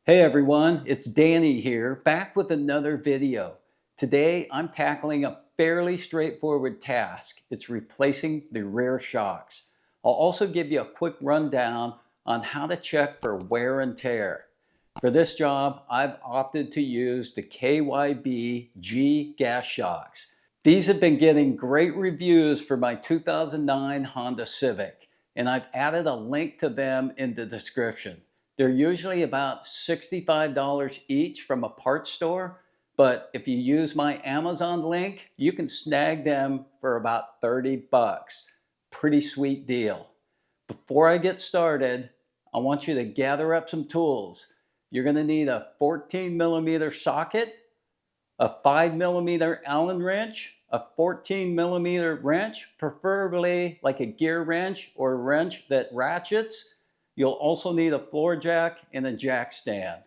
Hey everyone, it's Danny here, back with another video. Today I'm tackling a fairly straightforward task. It's replacing the rear shocks. I'll also give you a quick rundown on how to check for wear and tear. For this job, I've opted to use the KYB G gas shocks. These have been getting great reviews for my 2009 Honda Civic, and I've added a link to them in the description. They're usually about $65 each from a parts store, but if you use my Amazon link, you can snag them for about 30 bucks. Pretty sweet deal. Before I get started, I want you to gather up some tools. You're going to need a 14mm socket, a 5mm Allen wrench, a 14mm wrench, preferably like a gear wrench or a wrench that ratchets. You'll also need a floor jack and a jack stand.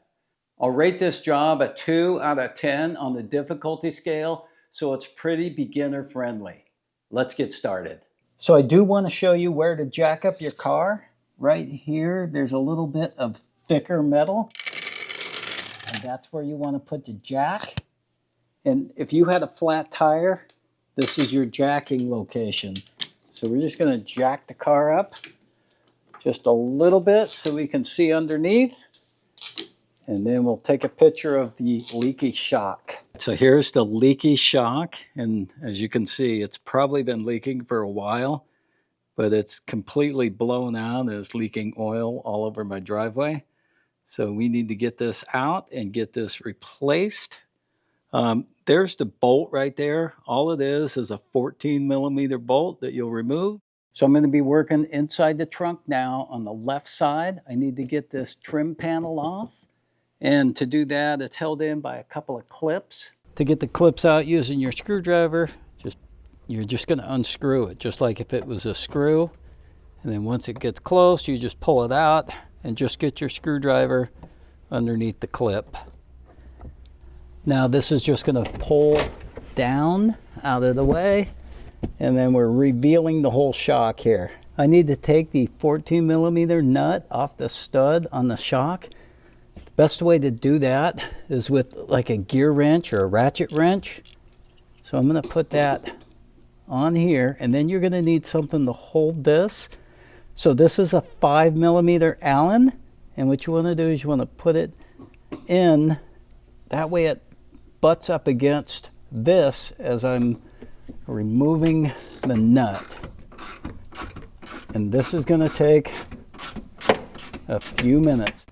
I'll rate this job a 2 out of 10 on the difficulty scale, so it's pretty beginner friendly. Let's get started. So I do want to show you where to jack up your car. Right here, there's a little bit of thicker metal, and that's where you want to put the jack. And if you had a flat tire, this is your jacking location. So we're just going to jack the car up just a little bit so we can see underneath, and then we'll take a picture of the leaky shock. So here's the leaky shock, and as you can see, it's probably been leaking for a while, but it's completely blown out and it's leaking oil all over my driveway. So we need to get this out and get this replaced. There's the bolt right there. All it is a 14mm bolt that you'll remove. So I'm going to be working inside the trunk now on the left side. I need to get this trim panel off. And to do that, it's held in by a couple of clips. To get the clips out using your screwdriver, you're just going to unscrew it, just like if it was a screw. And then once it gets close, you just pull it out and just get your screwdriver underneath the clip. Now this is just going to pull down out of the way. And then we're revealing the whole shock here. I need to take the 14mm nut off the stud on the shock. The best way to do that is with like a gear wrench or a ratchet wrench. So I'm going to put that on here, and then you're going to need something to hold this. So this is a 5mm Allen, and what you want to do is you want to put it in. That way it butts up against this as I'm removing the nut. And this is going to take a few minutes.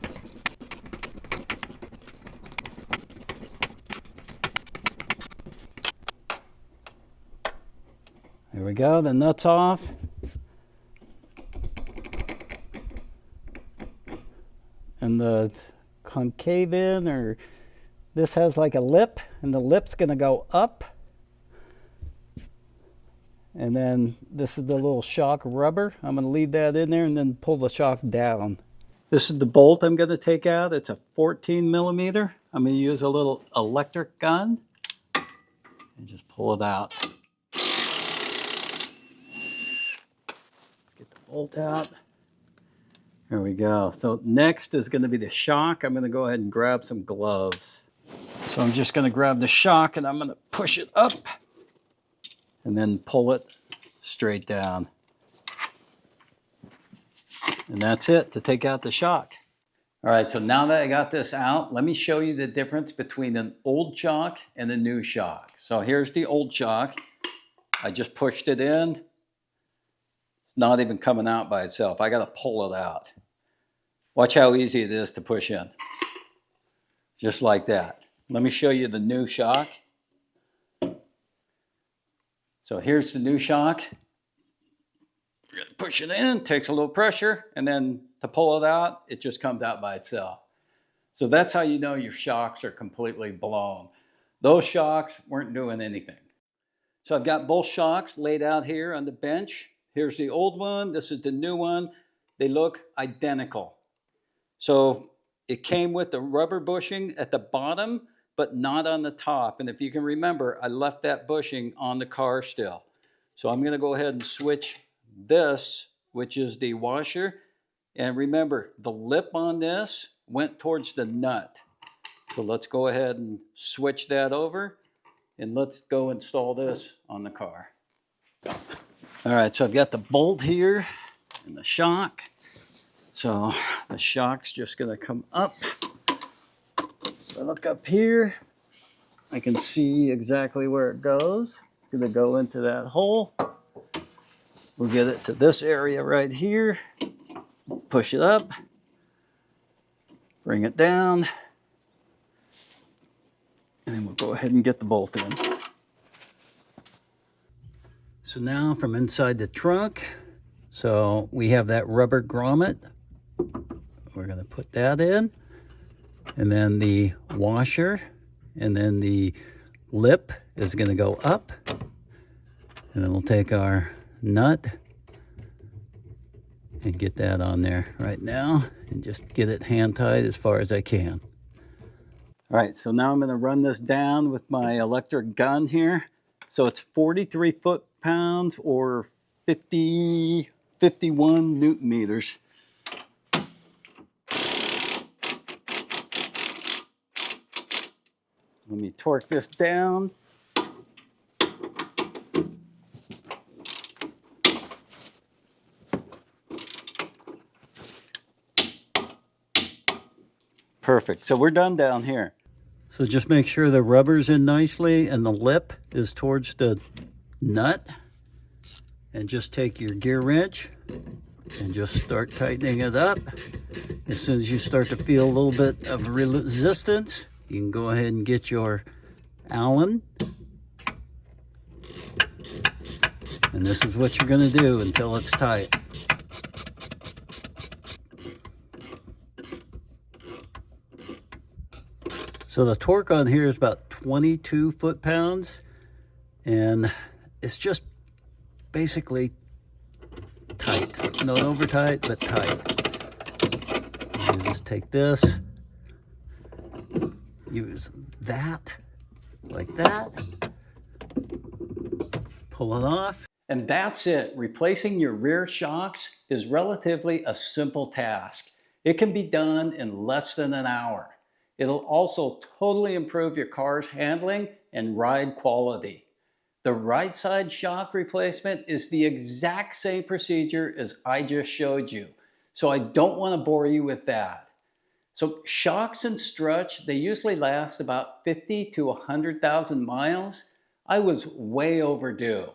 There we go, the nut's off. And the concave in, or this has like a lip, and the lip's going to go up. And then this is the little shock rubber. I'm going to leave that in there and then pull the shock down. This is the bolt I'm going to take out. It's a 14mm. I'm going to use a little electric gun and just pull it out. Let's get the bolt out. There we go. So next is going to be the shock. I'm going to go ahead and grab some gloves. So I'm just going to grab the shock and I'm going to push it up and then pull it straight down. And that's it to take out the shock. All right, so now that I got this out, let me show you the difference between an old shock and a new shock. So here's the old shock. I just pushed it in. It's not even coming out by itself. I got to pull it out. Watch how easy it is to push in. Just like that. Let me show you the new shock. So here's the new shock. You're going to push it in, takes a little pressure, and then to pull it out, it just comes out by itself. So that's how you know your shocks are completely blown. Those shocks weren't doing anything. So I've got both shocks laid out here on the bench. Here's the old one, this is the new one. They look identical. So it came with the rubber bushing at the bottom, but not on the top. And if you can remember, I left that bushing on the car still. So I'm going to go ahead and switch this, which is the washer. And remember, the lip on this went towards the nut. So let's go ahead and switch that over, and let's go install this on the car. All right, so I've got the bolt here and the shock. So the shock's just gonna come up. So I look up here, I can see exactly where it goes. It's gonna go into that hole. We'll get it to this area right here, push it up, bring it down, and then we'll go ahead and get the bolt in. So now from inside the trunk, so we have that rubber grommet. We're gonna put that in, and then the washer, and then the lip is gonna go up, and then we'll take our nut and get that on there right now and just get it hand tied as far as I can. All right, so now I'm going to run this down with my electric gun here. So it's 43 foot-pounds or 51 Newton meters. Let me torque this down. Perfect. So we're done down here. So just make sure the rubber's in nicely and the lip is towards the nut. And just take your gear wrench and just start tightening it up. As soon as you start to feel a little bit of resistance, you can go ahead and get your Allen. And this is what you're going to do until it's tight. So the torque on here is about 22 foot-pounds, and it's just basically tight. Not over tight, but tight. You just take this, use that, like that, pull it off. And that's it. Replacing your rear shocks is relatively a simple task. It can be done in less than an hour. It'll also totally improve your car's handling and ride quality. The right side shock replacement is the exact same procedure as I just showed you, so I don't want to bore you with that. So shocks and struts, they usually last about 50 to 100,000 miles. I was way overdue.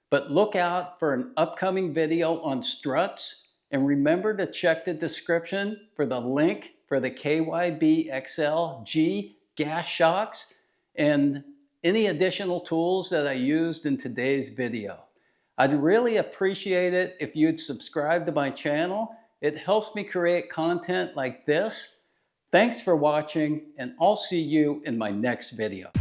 But look out for an upcoming video on struts, and remember to check the description for the link for the KYB XL G gas shocks and any additional tools that I used in today's video. I'd really appreciate it if you'd subscribe to my channel. It helps me create content like this. Thanks for watching, and I'll see you in my next video.